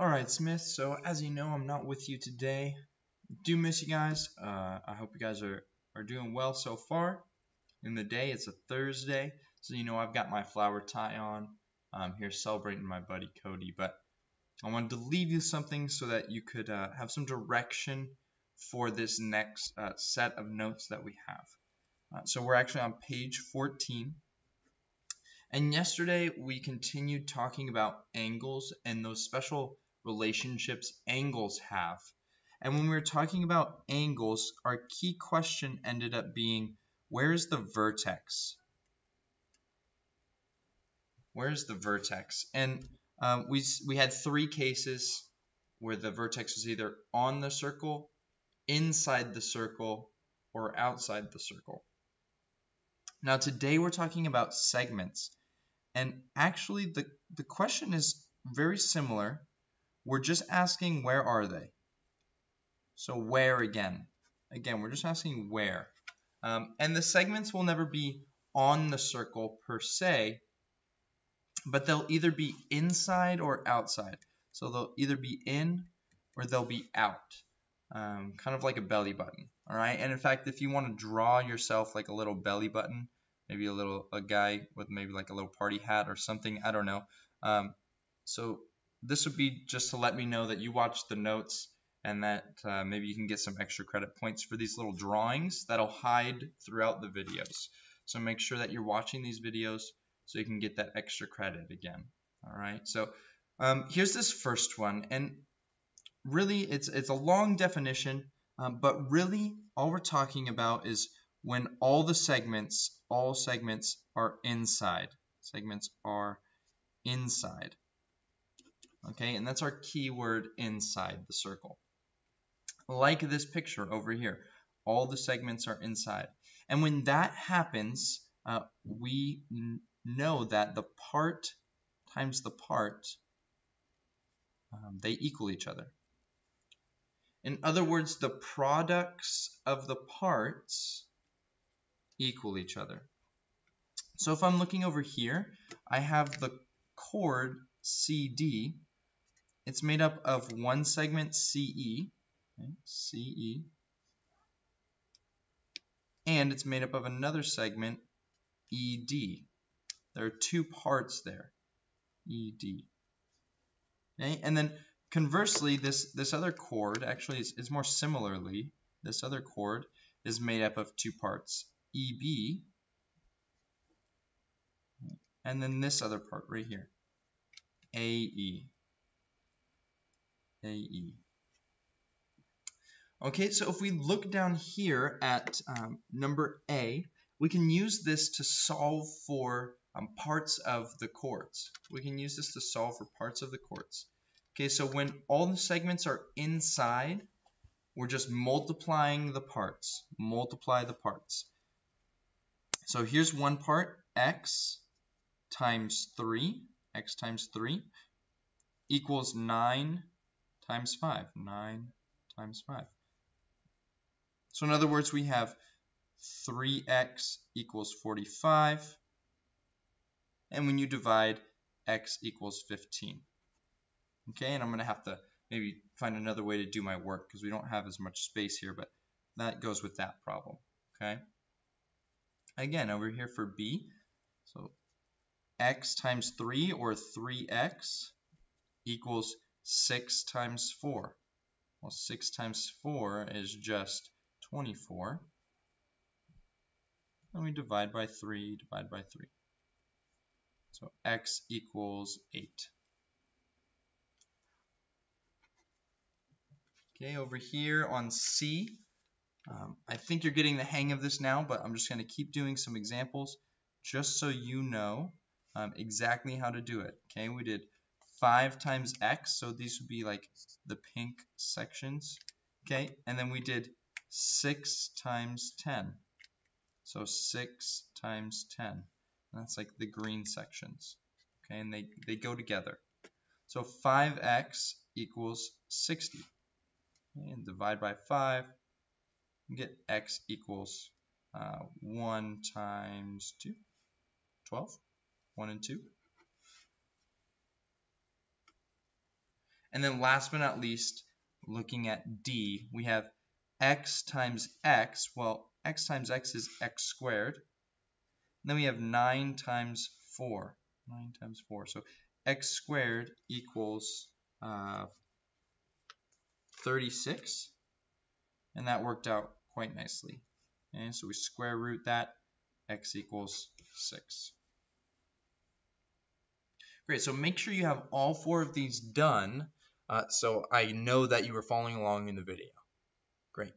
Alright, Smith, so as you know, I'm not with you today. Do miss you guys. I hope you guys are doing well so far in the day. It's a Thursday, so you know I've got my flower tie on. I'm here celebrating my buddy Cody, but I wanted to leave you something so that you could have some direction for this next set of notes that we have. So we're actually on page 14. And yesterday we continued talking about angles and those special relationships angles have. And when we were talking about angles, our key question ended up being, where is the vertex? Where is the vertex? And we had three cases where the vertex was either on the circle, inside the circle, or outside the circle. Now today we're talking about segments. And actually the question is very similar. We're just asking where are they? So where again? Again, we're just asking where. And the segments will never be on the circle per se, but they'll either be inside or outside. So they'll either be in or they'll be out. Kind of like a belly button. Alright, and in fact, if you want to draw yourself like a little belly button, maybe a guy with maybe like a little party hat or something, I don't know. So this would be just to let me know that you watched the notes and that maybe you can get some extra credit points for these little drawings that'll hide throughout the videos. So make sure that you're watching these videos so you can get that extra credit again. Alright, so here's this first one, and really it's a long definition, but really all we're talking about is when all segments are inside. Segments are inside. Okay, and that's our key word, inside the circle. Like this picture over here, all the segments are inside. And when that happens, we know that the part times the part, they equal each other. In other words, the products of the parts equal each other. So if I'm looking over here, I have the chord CD. It's made up of one segment CE, okay, CE, and it's made up of another segment ED. There are two parts there, ED. Okay, and then conversely, this other chord actually is more similarly. This other chord is made up of two parts, EB, and then this other part right here, AE. AE. Okay, so if we look down here at number A, we can use this to solve for parts of the chords. We can use this to solve for parts of the chords. Okay, so when all the segments are inside, we're just multiplying the parts. Multiply the parts. So here's one part, x times 3. X times 3 equals 9 times 5. 9 times 5. So in other words, we have 3x equals 45. And when you divide, x equals 15. Okay, and I'm going to have to maybe find another way to do my work because we don't have as much space here, but that goes with that problem. Okay. Again, over here for B, so x times 3 or 3x equals 6 times 4. Well, 6 times 4 is just 24. And we divide by 3, divide by 3. So x equals 8. Okay, over here on C, I think you're getting the hang of this now, but I'm just going to keep doing some examples just so you know exactly how to do it. Okay, we did 5 times x, so these would be like the pink sections. Okay, and then we did 6 times 10. So 6 times 10. That's like the green sections. Okay, and they go together. So 5x equals 60. Okay, and divide by 5. And get x equals 1 times 2. 12. 1 and 2. And then last but not least, looking at D, we have x times x. Well, x times x is x squared. And then we have 9 times 4. 9 times 4. So x squared equals 36. And that worked out quite nicely. And so we square root that, x equals 6. Great, so make sure you have all 4 of these done so I know that you were following along in the video. Great.